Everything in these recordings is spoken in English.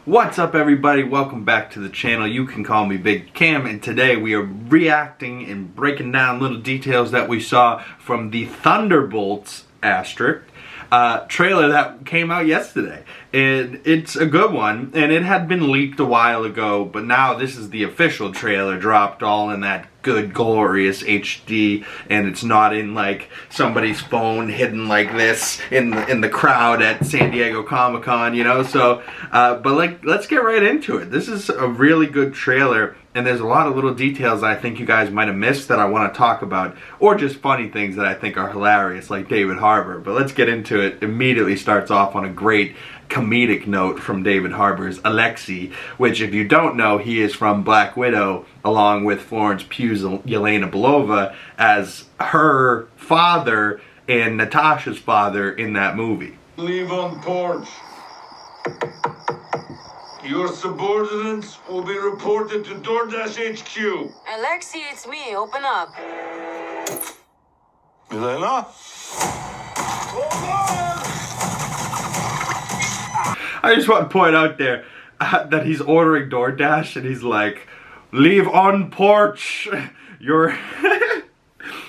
What's up, everybody? Welcome back to the channel. You can call me Big Cam, and today we are reacting and breaking down little details that we saw from the Thunderbolts trailer that came out yesterday. And it's a good one, and it had been leaked a while ago, but now this is the official trailer, dropped all in that good glorious HD, and it's not in like somebody's phone hidden like this in the crowd at San Diego Comic-Con, you know. So but like, let's get right into it. This is a really good trailer, and there's a lot of little details that I think you guys might have missed that I want to talk about, or just funny things that I think are hilarious, like David Harbour. But let's get into it. Immediately starts off on a great comedic note from David Harbour's Alexei, which, if you don't know, he is from Black Widow, along with Florence Pugh's Yelena Belova as her father and Natasha's father in that movie. Leave on porch. Your subordinates will be reported to DoorDash HQ. Alexei, it's me. Open up. Yelena? I just want to point out there that he's ordering DoorDash and he's like, leave on porch. You're...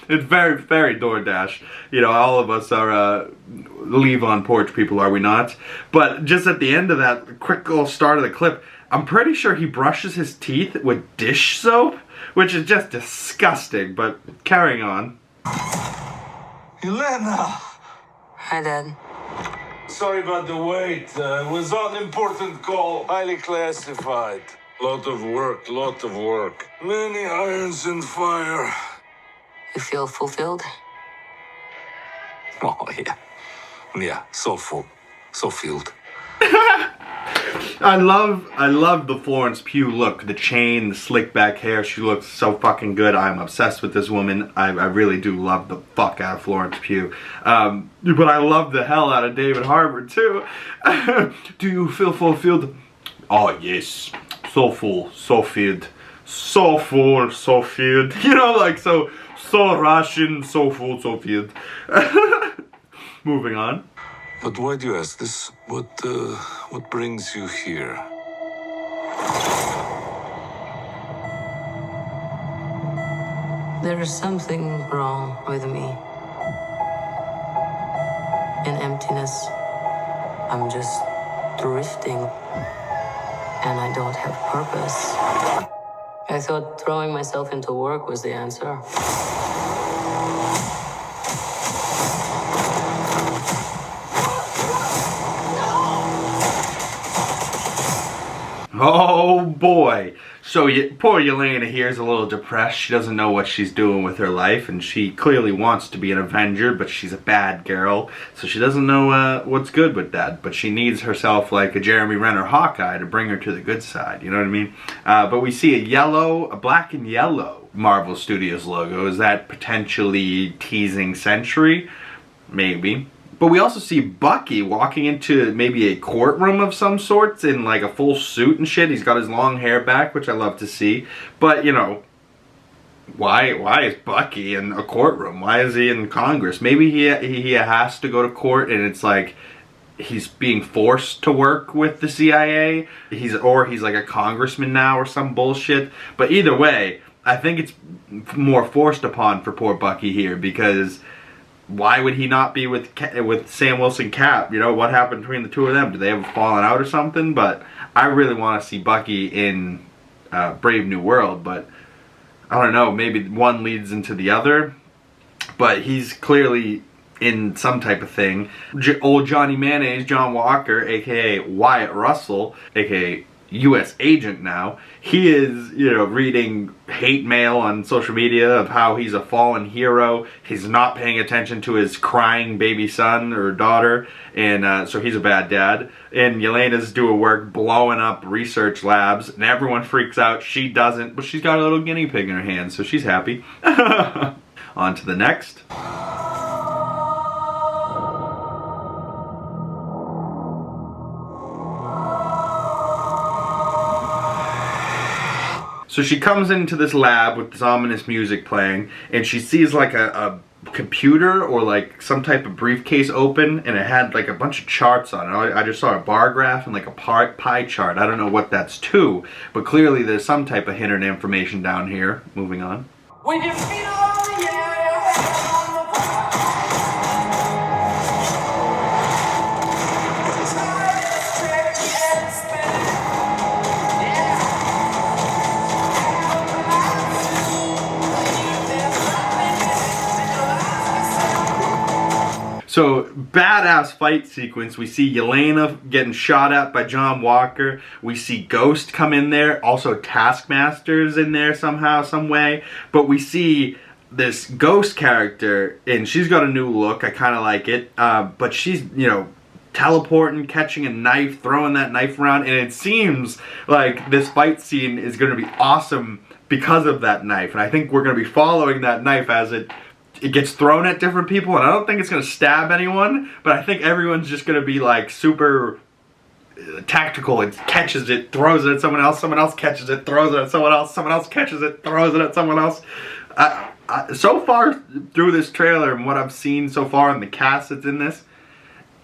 It's very, very DoorDash. You know, all of us are leave on porch people, are we not? But just at the end of that quick little start of the clip, I'm pretty sure he brushes his teeth with dish soap, which is just disgusting, but carrying on. Yelena! Hi, Dad. Sorry about the wait. It was an important call. Highly classified. Lot of work. Many irons in fire. You feel fulfilled? Oh, yeah. Yeah, so full. So filled. I love the Florence Pugh look, the chain, the slick back hair. She looks so fucking good. I'm obsessed with this woman. I really do love the fuck out of Florence Pugh. But I love the hell out of David Harbour too. Do you feel fulfilled? Oh yes, so full, so filled, so full, so filled. You know, like so Russian, so full, so filled. Moving on. But why do you ask this? What brings you here? There is something wrong with me. An emptiness. I'm just drifting. And I don't have purpose. I thought throwing myself into work was the answer. Oh boy. So poor Yelena here is a little depressed. She doesn't know what she's doing with her life, and she clearly wants to be an Avenger, but she's a bad girl, so she doesn't know what's good with that. But she needs herself like a Jeremy Renner Hawkeye to bring her to the good side, you know what I mean? But we see a black and yellow Marvel Studios logo. Is that potentially teasing Sentry? Maybe. But we also see Bucky walking into maybe a courtroom of some sorts in like a full suit and shit. He's got his long hair back, which I love to see. But, you know, why is Bucky in a courtroom? Why is he in Congress? Maybe he has to go to court, and it's like he's being forced to work with the CIA. Or he's like a congressman now or some bullshit. But either way, I think it's more forced upon for poor Bucky here, because why would he not be with Sam Wilson Cap? You know, what happened between the two of them? Did they ever fallen out or something? But I really want to see Bucky in Brave New World, but I don't know, maybe one leads into the other. But he's clearly in some type of thing. Old Johnny Mayonnaise, John Walker, aka Wyatt Russell, aka U.S. agent now, he is, you know, reading hate mail on social media of how he's a fallen hero. He's not paying attention to his crying baby son or daughter, and so he's a bad dad. And Yelena's doing work blowing up research labs, and everyone freaks out. She doesn't, but she's got a little guinea pig in her hand, so she's happy. On to the next. So she comes into this lab with this ominous music playing, and she sees like a computer or like some type of briefcase open, and it had like a bunch of charts on it. I just saw a bar graph and like a pie chart. I don't know what that's to, but clearly there's some type of hidden information down here. Moving on. When you feel all the So, badass fight sequence. We see Yelena getting shot at by John Walker. We see Ghost come in there. Also, Taskmaster's in there somehow, some way. But we see this Ghost character, and she's got a new look. I kind of like it. But she's, you know, teleporting, catching a knife, throwing that knife around. And it seems like this fight scene is going to be awesome because of that knife. And I think we're going to be following that knife as it gets thrown at different people, and I don't think it's going to stab anyone, but I think everyone's just going to be like super tactical. It catches it, throws it at someone else catches it, throws it at someone else catches it, throws it at someone else. So far through this trailer and what I've seen so far in the cast that's in this,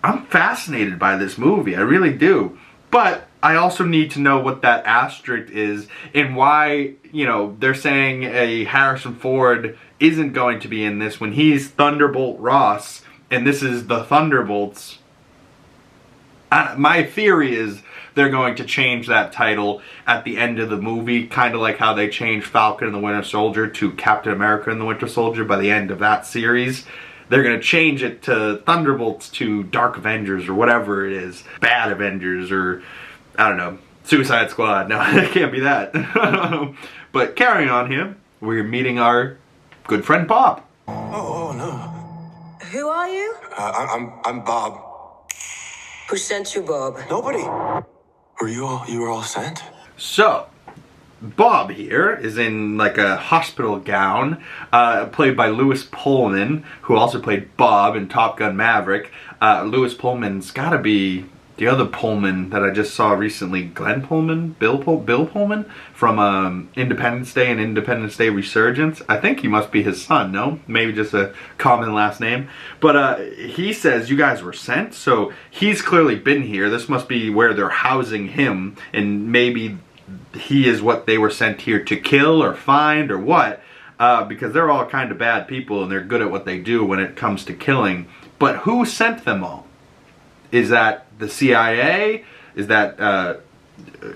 I'm fascinated by this movie. I really do. But I also need to know what that asterisk is and why, you know, they're saying a Harrison Ford isn't going to be in this when he's Thunderbolt Ross and this is the Thunderbolts. My theory is they're going to change that title at the end of the movie, kind of like how they changed Falcon and the Winter Soldier to Captain America and the Winter Soldier by the end of that series. They're going to change it to Thunderbolts to Dark Avengers or whatever it is. Bad Avengers or, I don't know, Suicide Squad. No, it can't be that. But carrying on here, we're meeting our good friend Bob. Oh, no. Who are you? I'm Bob. Who sent you, Bob? Nobody. You were all sent? So, Bob here is in like a hospital gown, played by Lewis Pullman, who also played Bob in Top Gun Maverick. Lewis Pullman's gotta be the other Pullman that I just saw recently. Glenn Pullman? Bill Pullman? From Independence Day and Independence Day Resurgence. I think he must be his son, no? Maybe just a common last name. But he says you guys were sent, so he's clearly been here. This must be where they're housing him, and maybe he is what they were sent here to kill or find or what, because they're all kind of bad people and they're good at what they do when it comes to killing. But who sent them all? Is that the CIA? Is that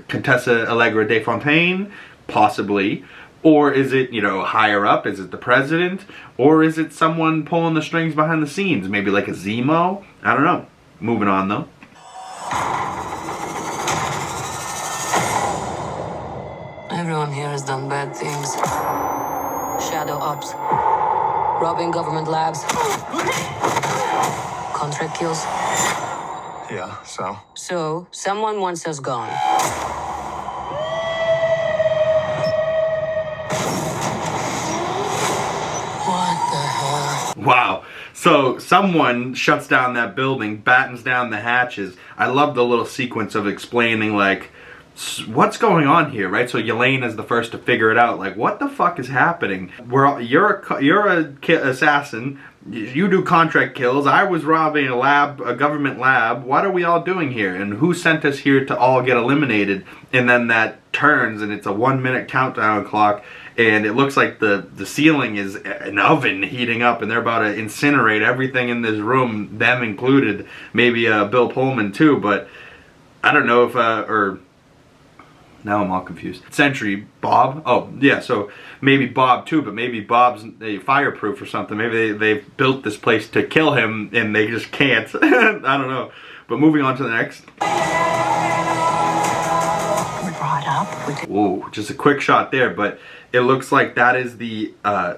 Contessa Allegra de Fontaine? Possibly. Or is it, you know, higher up? Is it the president? Or is it someone pulling the strings behind the scenes? Maybe like a Zemo? I don't know. Moving on though. Everyone here has done bad things. Shadow ops. Robbing government labs. Contract kills. Yeah, so? So, someone wants us gone. What the hell? Wow. So someone shuts down that building, battens down the hatches. I love the little sequence of explaining like what's going on here, right? So Yelena is the first to figure it out. Like, what the fuck is happening? You're a assassin. You do contract kills. I was robbing a government lab. What are we all doing here? And who sent us here to all get eliminated? And then that turns, and it's a 1-minute countdown clock, and it looks like the ceiling is an oven heating up, and they're about to incinerate everything in this room, them included. Maybe Bill Pullman too, but I don't know if now I'm all confused. Sentry, Bob? Oh, yeah, so maybe Bob too, but maybe Bob's fireproof or something. Maybe they've built this place to kill him and they just can't. I don't know. But moving on to the next. We're brought up with... Whoa, just a quick shot there, but it looks like that is the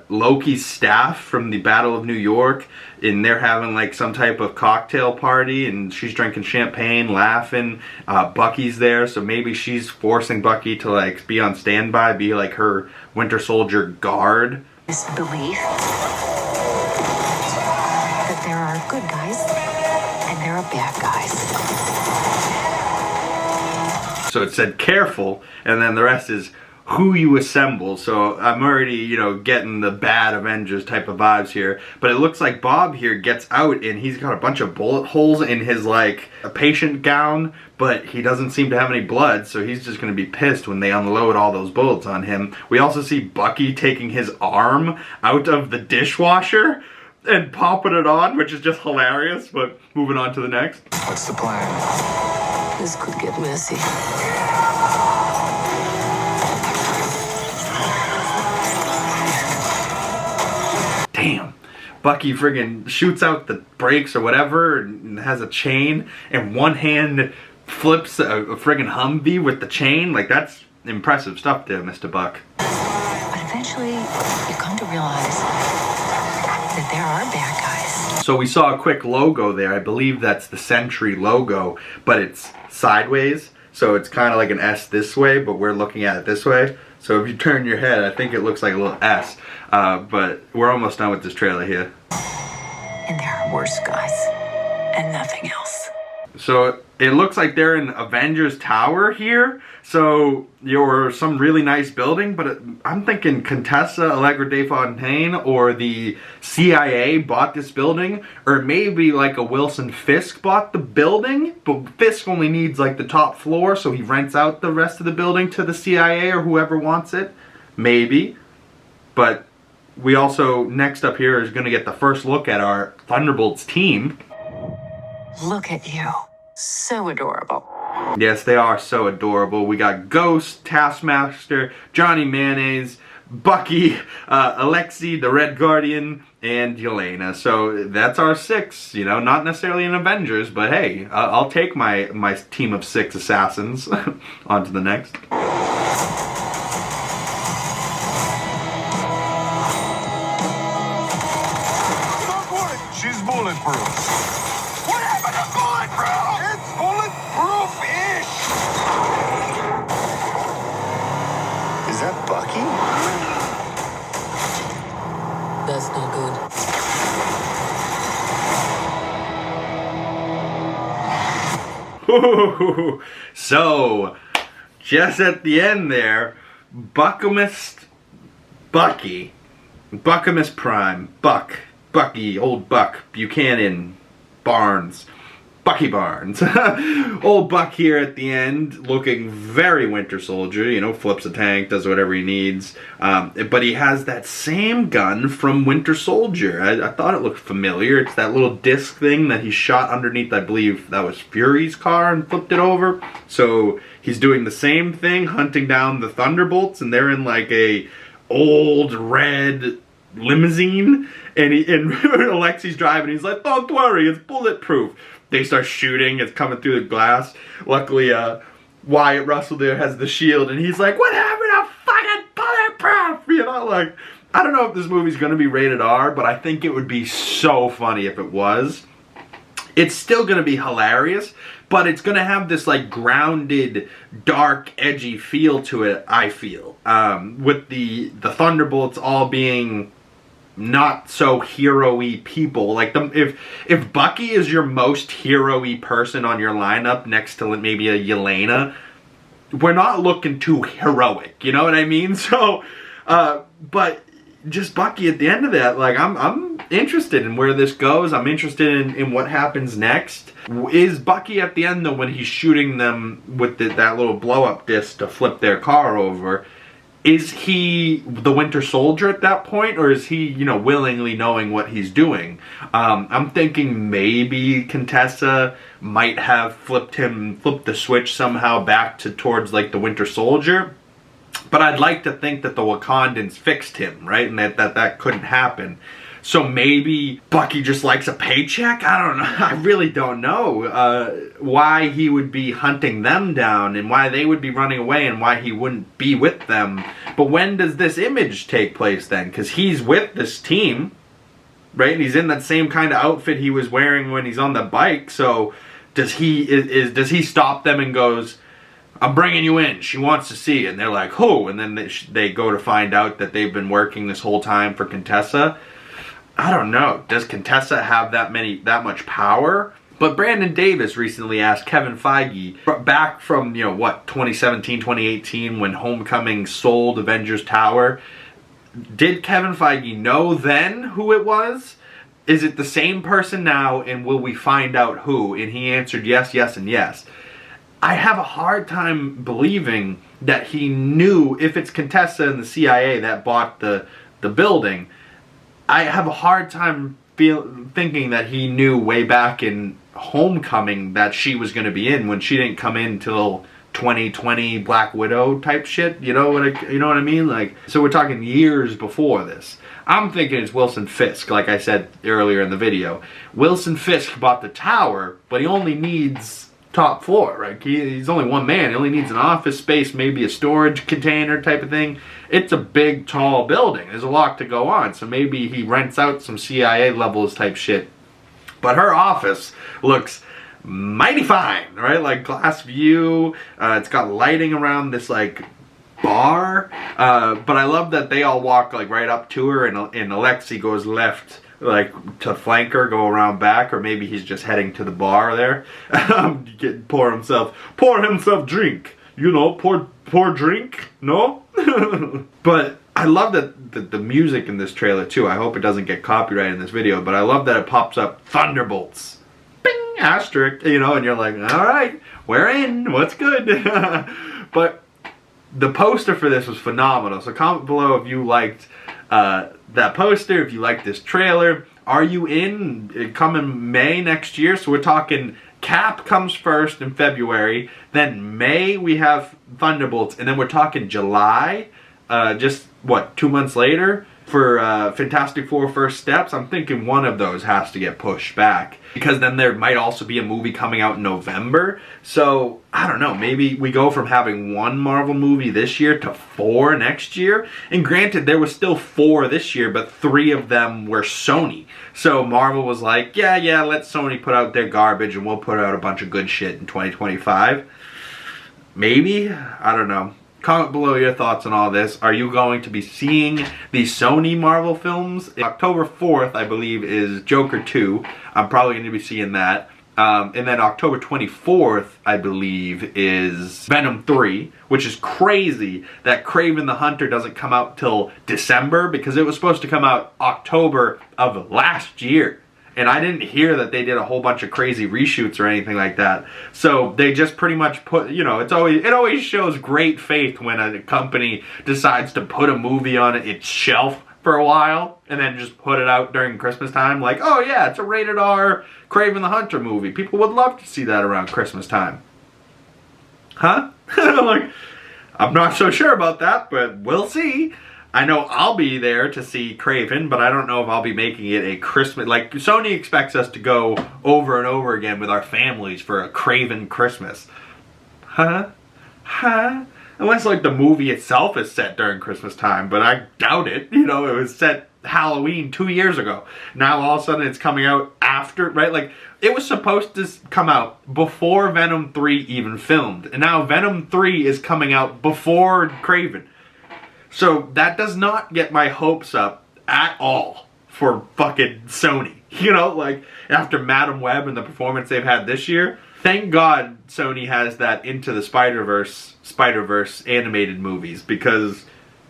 Loki's staff from the Battle of New York, and they're having like some type of cocktail party, and she's drinking champagne, laughing. Bucky's there, so maybe she's forcing Bucky to like be on standby, be like her Winter Soldier guard. This belief that there are good guys and there are bad guys. So it said careful, and then the rest is who you assemble. So I'm already, you know, getting the bad Avengers type of vibes here. But it looks like Bob here gets out and he's got a bunch of bullet holes in his, like, a patient gown, but he doesn't seem to have any blood, so he's just gonna be pissed when they unload all those bullets on him. We also see Bucky taking his arm out of the dishwasher and popping it on, which is just hilarious, but moving on to the next. What's the plan? This could get messy. Damn. Bucky friggin' shoots out the brakes or whatever and has a chain, and one hand flips a friggin' Humvee with the chain. Like, that's impressive stuff there, Mr. Buck. But eventually, you come to realize that there are bad guys. So we saw a quick logo there. I believe that's the Sentry logo, but it's sideways. So it's kind of like an S this way, but we're looking at it this way. So if you turn your head, I think it looks like a little S. But we're almost done with this trailer here. And there are worse guys. And nothing else. So it looks like they're in Avengers Tower here. So you're some really nice building, but I'm thinking Contessa Allegra de Fontaine or the CIA bought this building, or maybe like a Wilson Fisk bought the building, but Fisk only needs like the top floor, so he rents out the rest of the building to the CIA or whoever wants it. Maybe. But we also, next up here, is going to get the first look at our Thunderbolts team. Look at you. So adorable. Yes, they are so adorable. We got Ghost, Taskmaster, Johnny Mayonnaise, Bucky, Alexei, the Red Guardian, and Yelena. So that's our 6, you know, not necessarily an Avengers, but hey, I'll take my team of 6 assassins. On to the next. Don't worry, she's bulletproof. What happened to bulletproof? It's bulletproof-ish. Is that Bucky? That's not good. So, just at the end there, Buckamus Bucky, Buckamus Prime, Bucky, old Buck, Buchanan, Barnes, Bucky Barnes. Old Buck here at the end, looking very Winter Soldier, you know, flips a tank, does whatever he needs. But he has that same gun from Winter Soldier. I thought it looked familiar. It's that little disc thing that he shot underneath, I believe that was Fury's car, and flipped it over. So he's doing the same thing, hunting down the Thunderbolts, and they're in like a old red limousine, and Alexei's driving. He's like, "Don't worry, it's bulletproof." They start shooting. It's coming through the glass. Luckily, Wyatt Russell there has the shield, and he's like, "What happened to fucking bulletproof?" You know, like, I don't know if this movie's gonna be rated R, but I think it would be so funny if it was. It's still gonna be hilarious, but it's gonna have this like grounded, dark, edgy feel to it, I feel. With the Thunderbolts all being not so hero-y people. Like, if Bucky is your most hero-y person on your lineup next to maybe a Yelena, we're not looking too heroic, you know what I mean? So, but just Bucky at the end of that, like, I'm interested in where this goes. I'm interested in what happens next. Is Bucky at the end, though, when he's shooting them with that little blow-up disc to flip their car over, is he the Winter Soldier at that point, or is he, you know, willingly knowing what he's doing? I'm thinking maybe Contessa might have flipped the switch somehow back towards like the Winter Soldier. But I'd like to think that the Wakandans fixed him, right? And that couldn't happen. So maybe Bucky just likes a paycheck? I don't know. I really don't know why he would be hunting them down and why they would be running away and why he wouldn't be with them. But when does this image take place then? Because he's with this team, right? And he's in that same kind of outfit he was wearing when he's on the bike. So does he stop them and goes, "I'm bringing you in. She wants to see you." And they're like, "Who?" And then they go to find out that they've been working this whole time for Contessa. I don't know. Does Contessa have that much power? But Brandon Davis recently asked Kevin Feige, back from, 2017, 2018, when Homecoming sold Avengers Tower, did Kevin Feige know then who it was? Is it the same person now, and will we find out who? And he answered yes, yes, and yes. I have a hard time believing that he knew, if it's Contessa and the CIA that bought the building. I have a hard time thinking that he knew way back in Homecoming that she was going to be in, when she didn't come in till 2020 Black Widow type shit. You know what I mean? Like, so we're talking years before this. I'm thinking it's Wilson Fisk, like I said earlier in the video. Wilson Fisk bought the tower, but he only needs top floor, right? He's only one man. He only needs an office space, maybe a storage container type of thing. It's a big, tall building. There's a lot to go on. So maybe he rents out some CIA levels type shit. But her office looks mighty fine, right? Like glass view. It's got lighting around this like bar. But I love that they all walk like right up to her, and Alexei goes left, like to flank her, go around back, or maybe he's just heading to the bar there. pour himself drink, pour drink, no? But I love that the music in this trailer too. I hope it doesn't get copyrighted in this video, but I love that it pops up Thunderbolts, bing, asterisk, and you're like, all right, we're in, what's good? But the poster for this was phenomenal, so comment below if you liked that poster, if you like this trailer. Are you in? Coming May next year, so we're talking Cap comes first in February, then May we have Thunderbolts, and then we're talking July, just what, 2 months later for Fantastic Four First Steps. I'm thinking one of those has to get pushed back, because then there might also be a movie coming out in November. So I don't know, maybe we go from having one Marvel movie this year to 4 next year. And granted, there was still 4 this year, but 3 of them were Sony. So Marvel was like, yeah, let Sony put out their garbage and we'll put out a bunch of good shit in 2025. Maybe? I don't know. Comment below your thoughts on all this. Are you going to be seeing the Sony Marvel films? October 4th, I believe, is Joker 2. I'm probably going to be seeing that. And then October 24th, I believe, is Venom 3, which is crazy that Kraven the Hunter doesn't come out till December, because it was supposed to come out October of last year. And I didn't hear that they did a whole bunch of crazy reshoots or anything like that. So they just pretty much put, it always shows great faith when a company decides to put a movie on its shelf for a while and then just put it out during Christmas time. Like, oh yeah, it's a rated R Kraven the Hunter movie. People would love to see that around Christmas time. Huh? Like, I'm not so sure about that, but we'll see. I know I'll be there to see Kraven, but I don't know if I'll be making it a Christmas... Like, Sony expects us to go over and over again with our families for a Kraven Christmas. Huh? Unless, like, the movie itself is set during Christmas time, but I doubt it. It was set Halloween 2 years ago. Now, all of a sudden, it's coming out after, right? Like, it was supposed to come out before Venom 3 even filmed. And now Venom 3 is coming out before Kraven. So that does not get my hopes up at all for fucking Sony. Like, after Madam Web and the performance they've had this year, thank God Sony has that Into the Spider-Verse animated movies, because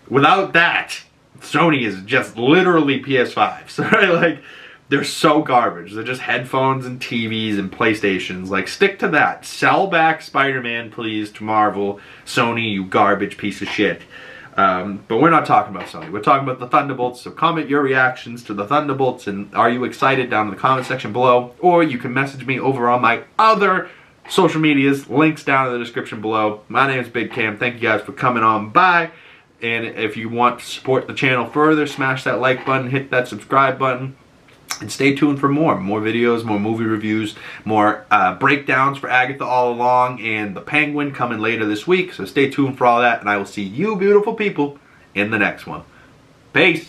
without that, Sony is just literally PS5. So, right, like, they're so garbage. They're just headphones and TVs and PlayStations. Like, stick to that. Sell back Spider-Man, please, to Marvel. Sony, you garbage piece of shit. But we're not talking about Sony. We're talking about the Thunderbolts. So comment your reactions to the Thunderbolts, and are you excited, down in the comment section below. Or you can message me over on my other social medias. Links down in the description below. My name is Big Cam. Thank you guys for coming on by. And if you want to support the channel further, smash that like button, hit that subscribe button. And stay tuned for more videos, more movie reviews, more breakdowns for Agatha All Along and The Penguin coming later this week. So stay tuned for all that, and I will see you beautiful people in the next one. Peace.